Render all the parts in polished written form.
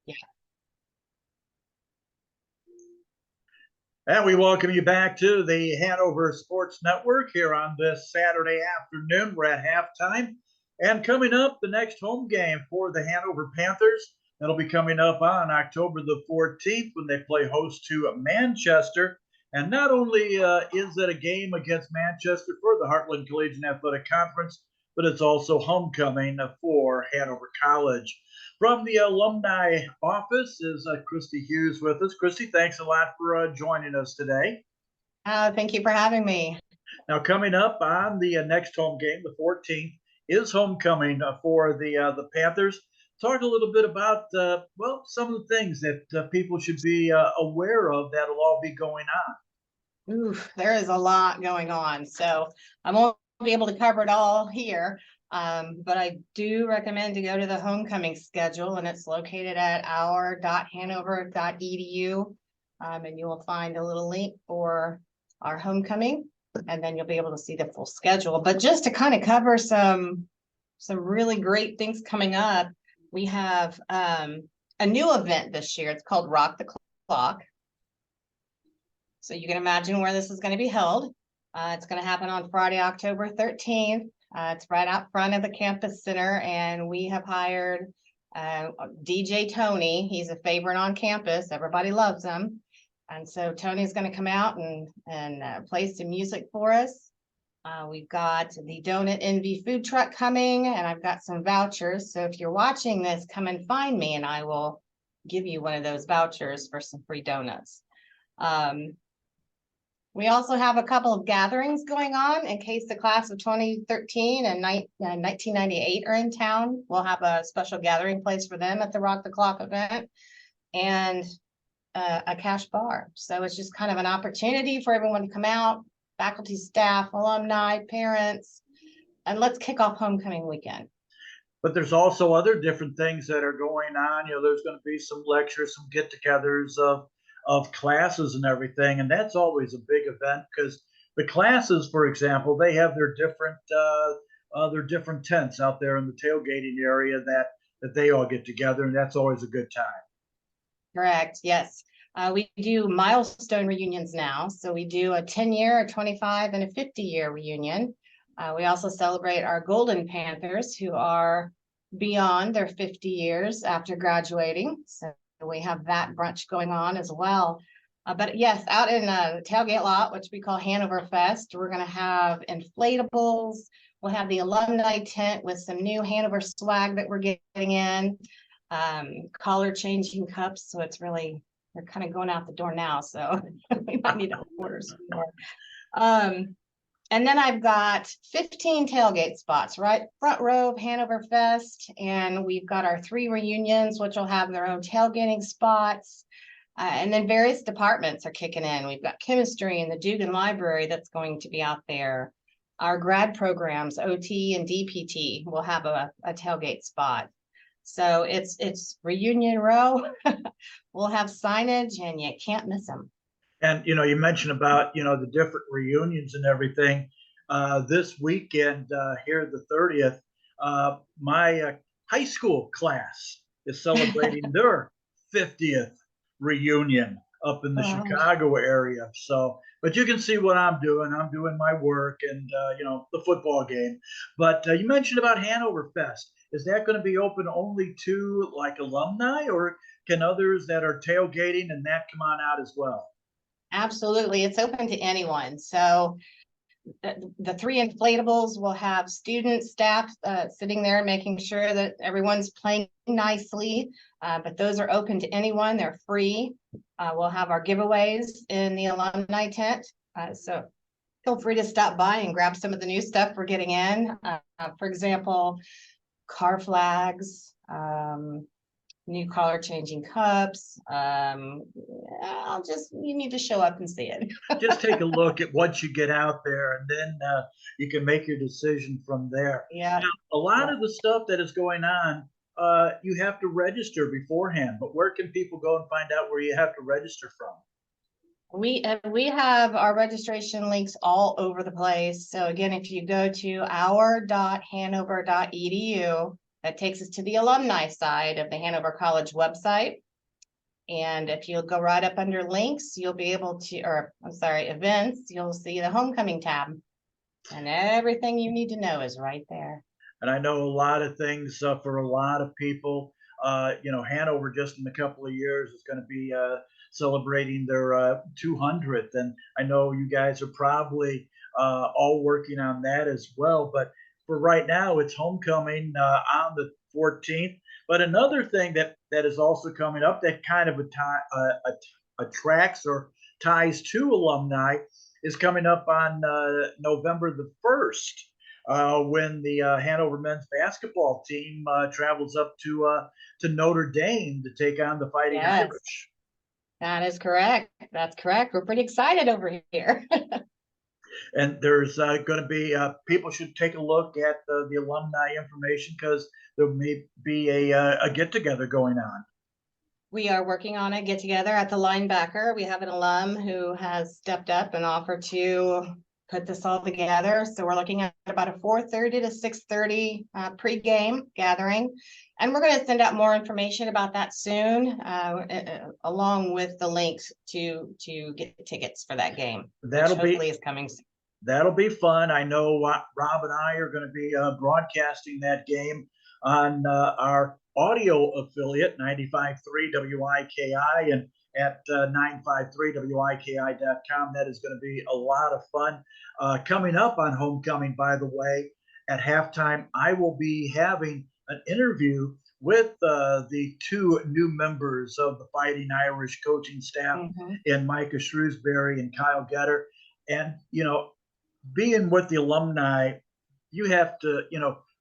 Yeah. And we welcome you back to the Hanover Sports Network here on this Saturday afternoon. We're at halftime. And coming up, the next home game for the Hanover Panthers. That'll be coming up on October the 14th when they play host to Manchester. And not only is it a game against Manchester for the Heartland Collegiate Athletic Conference, but it's also homecoming for Hanover College. From the alumni office is Christy Hughes with us. Christy, thanks a lot for joining us today. Thank you for having me. Now, coming up on the next home game, the 14th, is homecoming for the Panthers. Talk a little bit about some of the things that people should be aware of that'll all be going on. Oof, there is a lot going on, so I won't be able to cover it all here. But I do recommend to go to the homecoming schedule, and it's located at our.hanover.edu. And you will find a little link for our homecoming, and then you'll be able to see the full schedule. But just to kind of cover some really great things coming up, we have a new event this year. It's called Rock the Clock. So you can imagine where this is going to be held. It's going to happen on Friday, October 13th. It's right out front of the campus center, and we have hired DJ Tony. He's a favorite on campus. Everybody loves him. And so Tony's going to come out and play some music for us. We've got the Donut Envy food truck coming, and I've got some vouchers. So if you're watching this, come and find me, and I will give you one of those vouchers for some free donuts. We also have a couple of gatherings going on in case the class of 2013 and 1998 are in town. We'll have a special gathering place for them at the Rock the Clock event, and a cash bar. So it's just kind of an opportunity for everyone to come out, faculty, staff, alumni, parents, and let's kick off homecoming weekend. But there's also other different things that are going on. There's going to be some lectures, some get-togethers of classes and everything, and that's always a big event because the classes, for example, they have their different tents out there in the tailgating area that they all get together, and that's always a good time. Correct. Yes. We do milestone reunions now. So we do a 10-year, a 25, and a 50-year reunion. We also celebrate our Golden Panthers, who are beyond their 50 years after graduating. So we have that brunch going on as well. But yes, out in the tailgate lot, which we call Hanover Fest, we're going to have inflatables. We'll have the alumni tent with some new Hanover swag that we're getting in. Collar changing cups. So it's really, they're kind of going out the door now. So we might need to order some more. And then I've got 15 tailgate spots, right? Front row of Hanover Fest. And we've got our 3 reunions, which will have their own tailgating spots. And then various departments are kicking in. We've got chemistry and the Dugan Library that's going to be out there. Our grad programs, OT and DPT, will have a tailgate spot. So it's reunion row. We'll have signage, and you can't miss them. And you mentioned about the different reunions and everything. This weekend here, the 30th, my high school class is celebrating their 50th reunion up in the Chicago area. So, but you can see what I'm doing. I'm doing my work and the football game. But you mentioned about Hanover Fest. Is that going to be open only to like alumni, or can others that are tailgating and that come on out as well? Absolutely. It's open to anyone. So the 3 inflatables will have students, staff sitting there making sure that everyone's playing nicely. But those are open to anyone. They're free. We'll have our giveaways in the alumni tent. So feel free to stop by and grab some of the new stuff we're getting in. For example, car flags, new color changing cups. You need to show up and see it. Just take a look at what you get out there, and then you can make your decision from there. Yeah. Now, a lot of the stuff that is going on, you have to register beforehand, but where can people go and find out where you have to register from? We have our registration links all over the place. So again, if you go to our.hanover.edu, That takes us to the alumni side of the Hanover College website. And if you'll go right up under links, you'll be able to, or I'm sorry, events, you'll see the homecoming tab. And everything you need to know is right there. And I know a lot of things for a lot of people. Hanover just in a couple of years is going to be celebrating their 200th. And I know you guys are probably all working on that as well. But for right now, it's homecoming on the 14th. But another thing that is also coming up that kind of attracts or ties to alumni is coming up on November the 1st. When the Hanover men's basketball team travels up to Notre Dame to take on the Fighting Irish. That is correct. That's correct. We're pretty excited over here. And there's going to be people should take a look at the alumni information because there may be a get together going on. We are working on a get together at the linebacker. We have an alum who has stepped up and offered to put this all together. So we're looking at about a 4:30 to 6:30 pre-game gathering. And we're going to send out more information about that soon, along with the links to get tickets for that game. Hopefully is coming soon. That'll be fun. I know Rob and I are going to be broadcasting that game on our audio affiliate, 95.3 WIKI, and at 953wiki.com. That is going to be a lot of fun. Coming up on homecoming, by the way, at halftime, I will be having an interview with the two new members of the Fighting Irish coaching staff in Micah Shrewsbury and Kyle Getter. And, being with the alumni, you have to,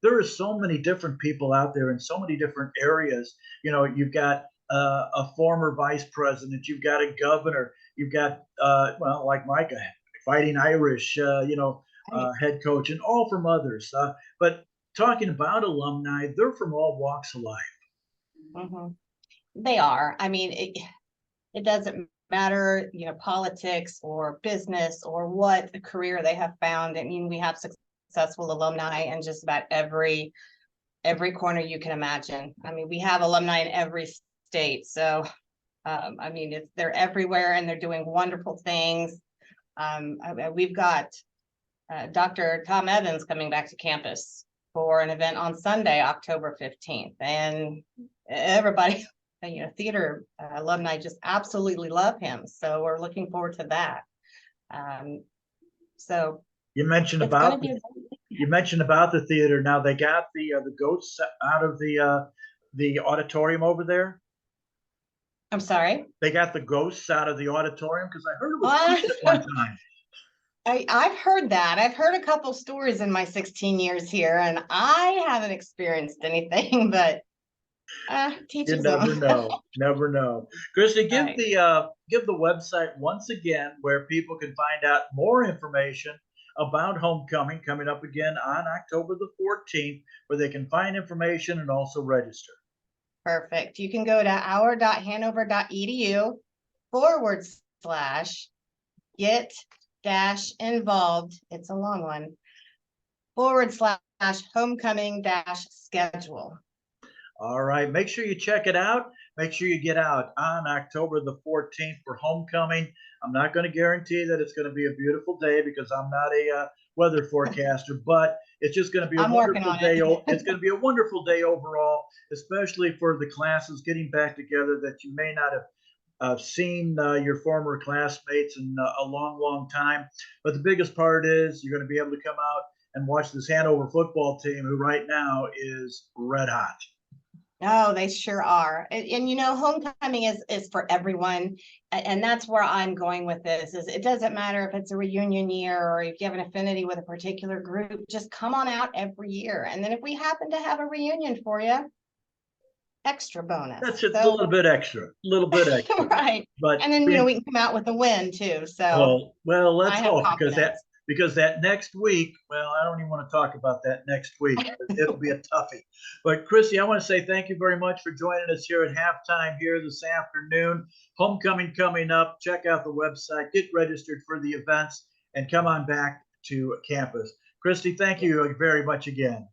there are so many different people out there in so many different areas. You've got a former vice president, you've got a governor, you've got, like Micah, Fighting Irish, head coach, and all from others. But talking about alumni, they're from all walks of life. They are. I mean, it doesn't matter, politics or business or what career they have found. I mean, we have successful alumni in just about every corner you can imagine. I mean, we have alumni in every state. So, they're everywhere and they're doing wonderful things. We've got Dr. Tom Evans coming back to campus for an event on Sunday, October 15th. And everybody, theater alumni just absolutely love him. So we're looking forward to that. So you mentioned about the theater. Now they got the ghosts out of the auditorium over there. I'm sorry? They got the ghosts out of the auditorium because I heard it was at one time. I've heard that. I've heard a couple stories in my 16 years here, and I haven't experienced anything, but you never know. Christy, give the website once again where people can find out more information about homecoming coming up again on October the 14th, where they can find information and also register. Perfect. You can go to our.hanover.edu/get-involved. It's a long one. /homecoming-schedule. All right. Make sure you check it out. Make sure you get out on October the 14th for homecoming. I'm not going to guarantee that it's going to be a beautiful day because I'm not a weather forecaster, but it's just going to be a wonderful day. It's going to be a wonderful day overall, especially for the classes getting back together that you may not have seen your former classmates in a long, long time. But the biggest part is you're going to be able to come out and watch this Hanover football team, who right now is red hot. Oh, they sure are. And homecoming is for everyone. And that's where I'm going with this. Is it doesn't matter if it's a reunion year or if you have an affinity with a particular group, just come on out every year. And then if we happen to have a reunion for you, extra bonus. That's just a little bit extra. Right. But and then we can come out with a win too. So well, let's hope because that next week, well, I don't even want to talk about that next week. It'll be a toughie. But Christy, I want to say thank you very much for joining us here at halftime here this afternoon. Homecoming coming up. Check out the website, get registered for the events, and come on back to campus. Christy, thank you very much again.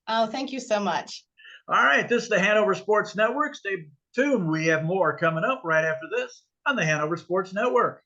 Oh, thank you so much. All right, this is the Hanover Sports Network. Stay tuned. We have more coming up right after this on the Hanover Sports Network.